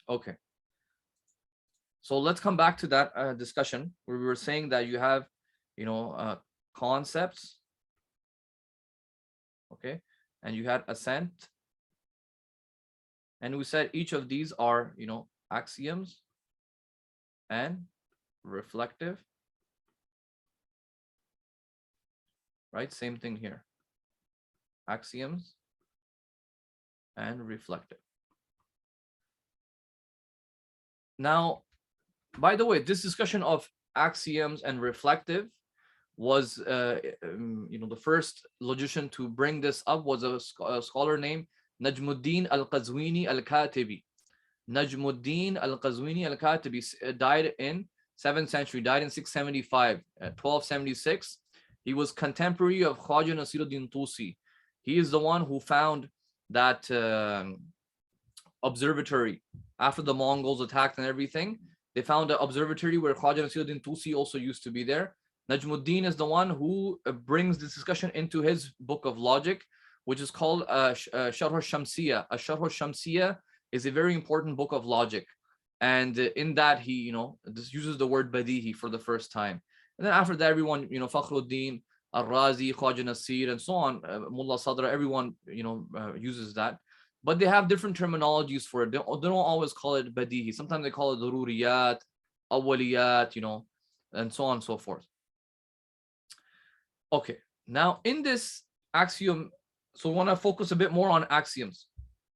Okay. So let's come back to that discussion where we were saying that you have, concepts, okay, and you had assent, and we said each of these are, axioms and reflective, right? Same thing here, axioms and reflective. Now, by the way, this discussion of axioms and reflective was, the first logician to bring this up was a scholar named Najmuddin al-Qazwini al-Katibi. Najmuddin al-Qazwini al-Katibi died in 7th century, died in 675, 1276. He was contemporary of Khwaja Nasiruddin Tusi. He is the one who found that observatory after the Mongols attacked and everything. They found an observatory where Khwaja Nasiruddin Tusi also used to be there. Najmuddin is the one who brings this discussion into his book of logic, which is called Sharh al-Shamsiyya. Sharh al-Shamsiyya is a very important book of logic. And in that, he, this uses the word badihi for the first time. And then after that, everyone, Fakhruddin, Al-Razi, Khwaja Nasir, and so on, Mullah Sadra, everyone, uses that. But they have different terminologies for it. They don't always call it badihi. Sometimes they call it dururiyat, awwaliyat, and so on and so forth. Okay, now in this axiom, so we want to focus a bit more on axioms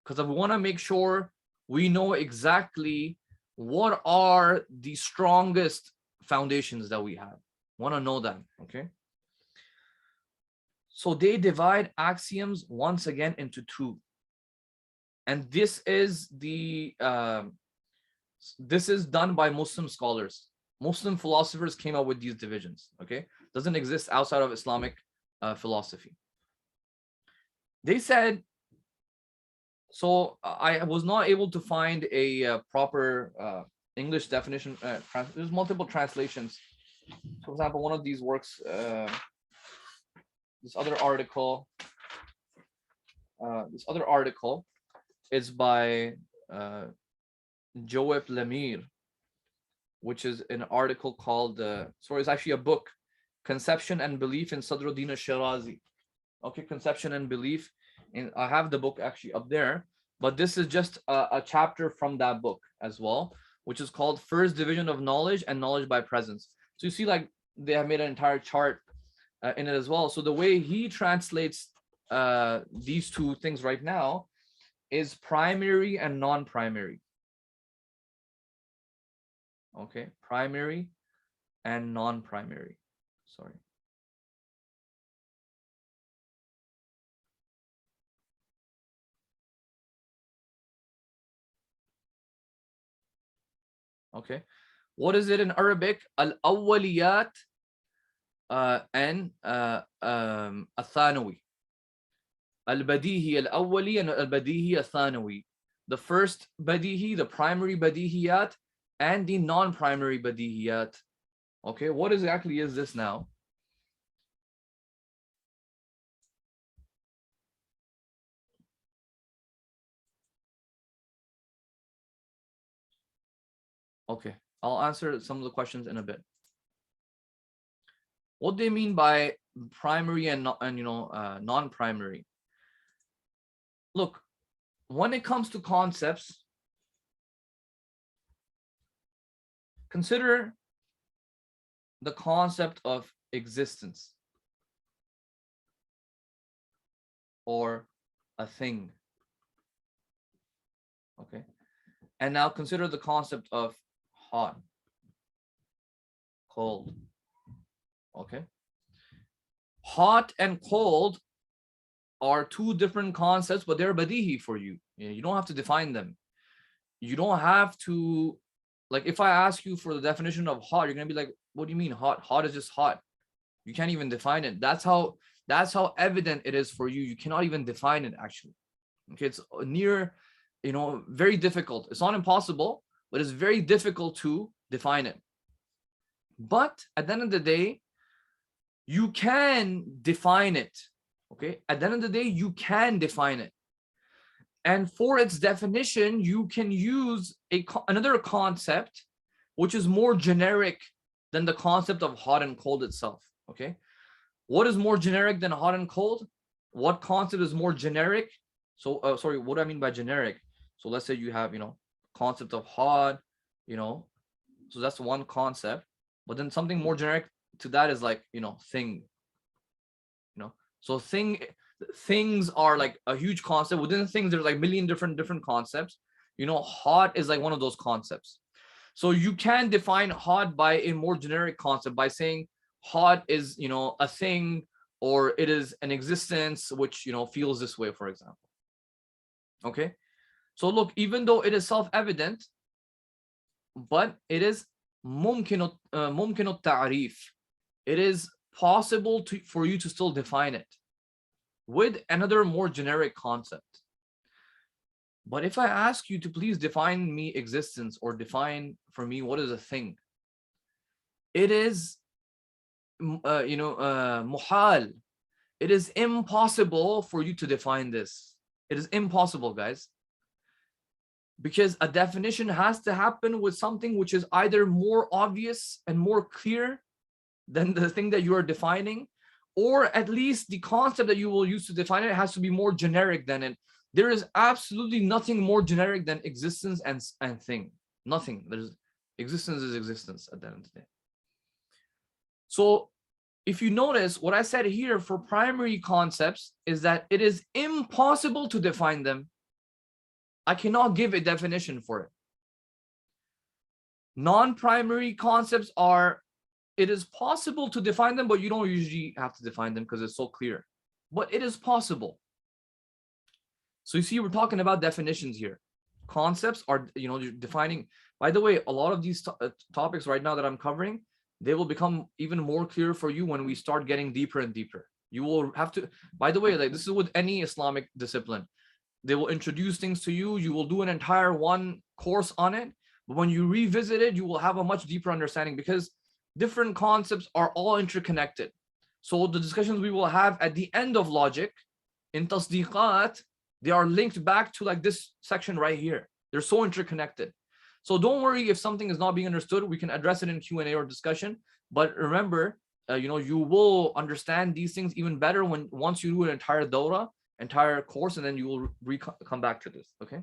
because we want to make sure we know exactly what are the strongest foundations that we have. Want to know that, okay? So they divide axioms once again into two. And this is done by Muslim scholars. Muslim philosophers came up with these divisions, okay? Doesn't exist outside of Islamic philosophy. They said, so I was not able to find a proper English definition. There's multiple translations. For example, one of these works, this other article is by Joep Lemire, which is an article called, it's actually a book, Conception and Belief in Sadruddin al-Shirazi. Okay, Conception and Belief. And I have the book actually up there, but this is just a chapter from that book as well, which is called First Division of Knowledge and Knowledge by Presence. So you see, like, they have made an entire chart in it as well. So the way he translates these two things right now is primary and non-primary. Okay, primary and non-primary. Sorry. Okay, what is it in Arabic? Al-awwaliyat and al-thanawi. Al-badihi al-awwali and al-badihi al-thanawi. The first badihi, the primary badihiyat, and the non-primary badihiyat. Okay, what exactly is this now? Okay, I'll answer some of the questions in a bit. What they mean by primary and non-primary. Look, when it comes to concepts, consider the concept of existence or a thing. Okay, and now consider the concept of hot, cold. Okay, hot and cold are two different concepts, but they're badihi for you. You don't have to define them. You don't have to, like, if I ask you for the definition of hot, you're gonna be like, what do you mean hot? Hot is just hot. You can't even define it. That's how evident it is for you. You cannot even define it, actually. Okay, it's near, very difficult. It's not impossible, but it's very difficult to define it. But at the end of the day, you can define it. Okay, at the end of the day, you can define it. And for its definition, you can use another concept, which is more generic than the concept of hot and cold itself. Okay. What is more generic than hot and cold? What concept is more generic? So, sorry, what do I mean by generic? So let's say you have, concept of hot, so that's one concept. But then something more generic to that is like, thing, so things are like a huge concept. Within things, there's like a million different concepts. Hot is like one of those concepts. So you can define hot by a more generic concept by saying hot is, a thing, or it is an existence which, feels this way, for example. Okay. So look, even though it is self-evident, but it is mumkin ta'rif. It is possible for you to still define it with another more generic concept. But if I ask you to please define me existence, or define for me what is a thing, it is muhal. It is impossible for you to define this. It is impossible, guys, because a definition has to happen with something which is either more obvious and more clear than the thing that you are defining, or at least the concept that you will use to define it has to be more generic than it. There is absolutely nothing more generic than existence and thing. Nothing. Existence is existence at the end of the day. So if you notice, what I said here for primary concepts is that it is impossible to define them. I cannot give a definition for it. Non-primary concepts are, it is possible to define them, but you don't usually have to define them because it's so clear. But it is possible. So you see, we're talking about definitions here. Concepts are, you're defining. By the way, a lot of these topics right now that I'm covering, they will become even more clear for you when we start getting deeper and deeper. You will have to, by the way, like this is with any Islamic discipline. They will introduce things to you. You will do an entire one course on it. But when you revisit it, you will have a much deeper understanding, because different concepts are all interconnected. So the discussions we will have at the end of logic in tasdiqat, they are linked back to like this section right here. They're so interconnected. So don't worry if something is not being understood. We can address it in Q&A or discussion. But remember, you will understand these things even better once you do an entire dawra, entire course, and then you will come back to this. Okay.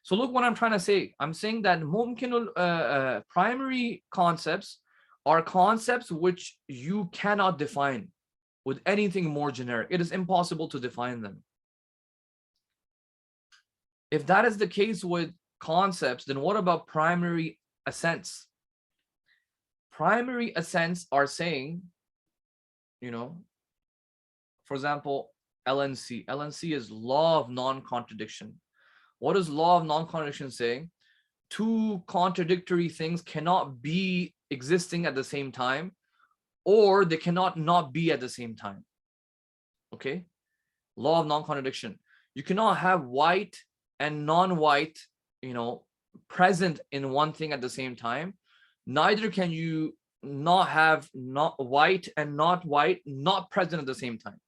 So look what I'm trying to say. I'm saying that mumkinul primary concepts are concepts which you cannot define with anything more generic. It is impossible to define them. If that is the case with concepts, then what about primary assents? Primary assents are saying, for example, LNC. LNC is law of non-contradiction. What does law of non-contradiction say? Two contradictory things cannot be existing at the same time, or they cannot not be at the same time. Okay? Law of non-contradiction. You cannot have white and non-white, present in one thing at the same time. Neither can you not have not white and not white not present at the same time.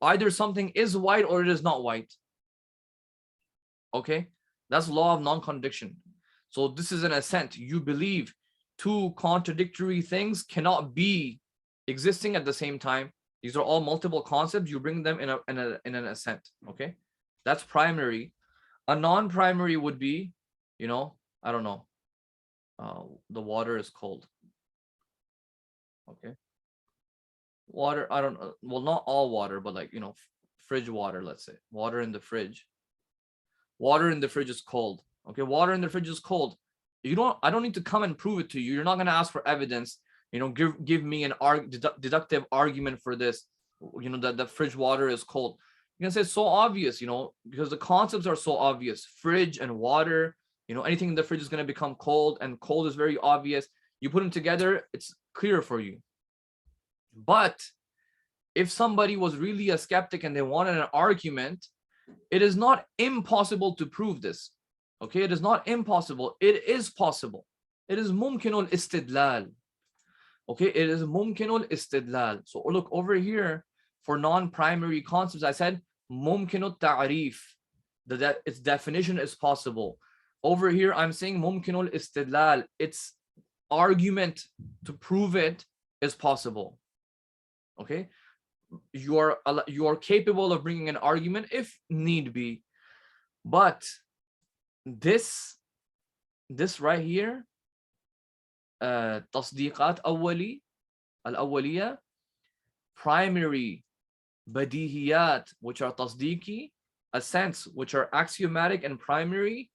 Either something is white or it is not white. Okay, that's law of non-contradiction. So this is an assent. You believe two contradictory things cannot be existing at the same time. These are all multiple concepts. You bring them in an assent. Okay, that's primary. A non-primary would be, I don't know. The water is cold. Okay. Water, I don't know. Well, not all water, but like, fridge water, let's say. Water in the fridge. Water in the fridge is cold. Okay, water in the fridge is cold. I don't need to come and prove it to you. You're not going to ask for evidence. Give me an deductive argument for this. That the fridge water is cold. You can say it's so obvious, because the concepts are so obvious. Fridge and water, anything in the fridge is going to become cold, and cold is very obvious. You put them together, it's clear for you. But if somebody was really a skeptic and they wanted an argument, it is not impossible to prove this. Okay, it is not impossible. It is possible. It is mumkinul istidlal. Okay, it is mumkinul istidlal. So look over here for non-primary concepts. I said mumkinul ta'rif. that its definition is possible. Over here, I'm saying mumkinul istidlal. Its argument to prove it is possible. Okay, you are capable of bringing an argument if need be, but this right here, تصديقات أولي الأولية, primary بديهيات, which are تصديقي, assents, which are axiomatic and primary,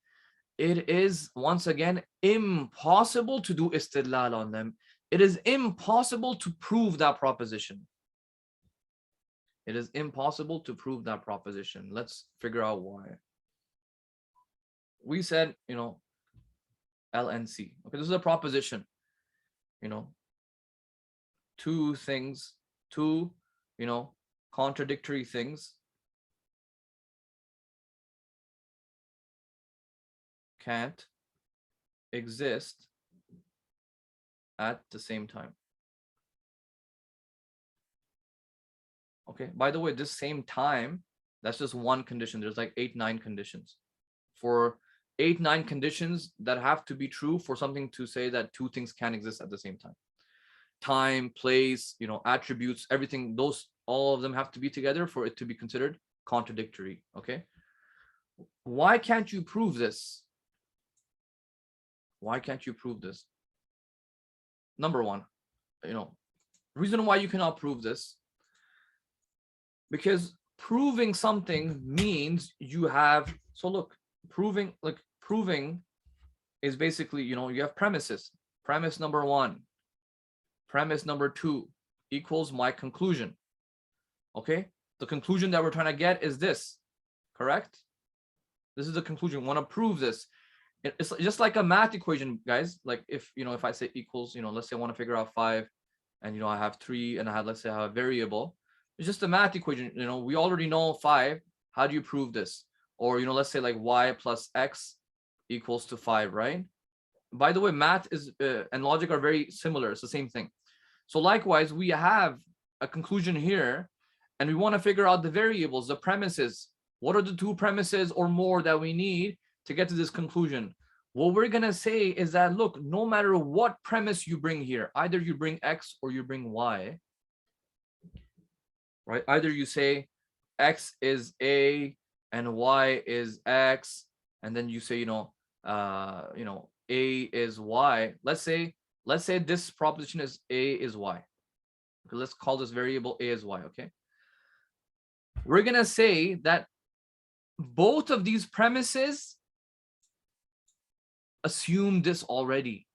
it is once again impossible to do istidlal on them. It is impossible to prove that proposition. It is impossible to prove that proposition. Let's figure out why. We said, LNC. Okay, this is a proposition. Two things, two, contradictory things can't exist at the same time. Okay, by the way, this same time, that's just one condition. There's like 8-9 conditions. For 8-9 conditions that have to be true for something to say that two things can exist at the same time. Time, place, attributes, everything, all of them have to be together for it to be considered contradictory. Okay, why can't you prove this? Why can't you prove this? Number one, reason why you cannot prove this, because proving something means you have, so look, proving is basically, you have premises. Premise number one, premise number two equals my conclusion. Okay, the conclusion that we're trying to get is this, correct? This is the conclusion. We want to prove this. It's just like a math equation, guys. Like if I say equals, let's say I want to figure out 5, and I have 3, and let's say I have a variable. It's just a math equation. We already know 5. How do you prove this? Or let's say like y plus x equals to 5, right? By the way, math is and logic are very similar. It's the same thing. So likewise, we have a conclusion here, and we want to figure out the variables, the premises. What are the two premises or more that we need to get to this conclusion? What we're going to say is that, look, no matter what premise you bring here, either you bring x or you bring y, right? Either you say x is a and y is x, and then you say, a is y. Let's say this proposition is a is y. Okay, let's call this variable a is y, okay? We're going to say that both of these premises assume this already.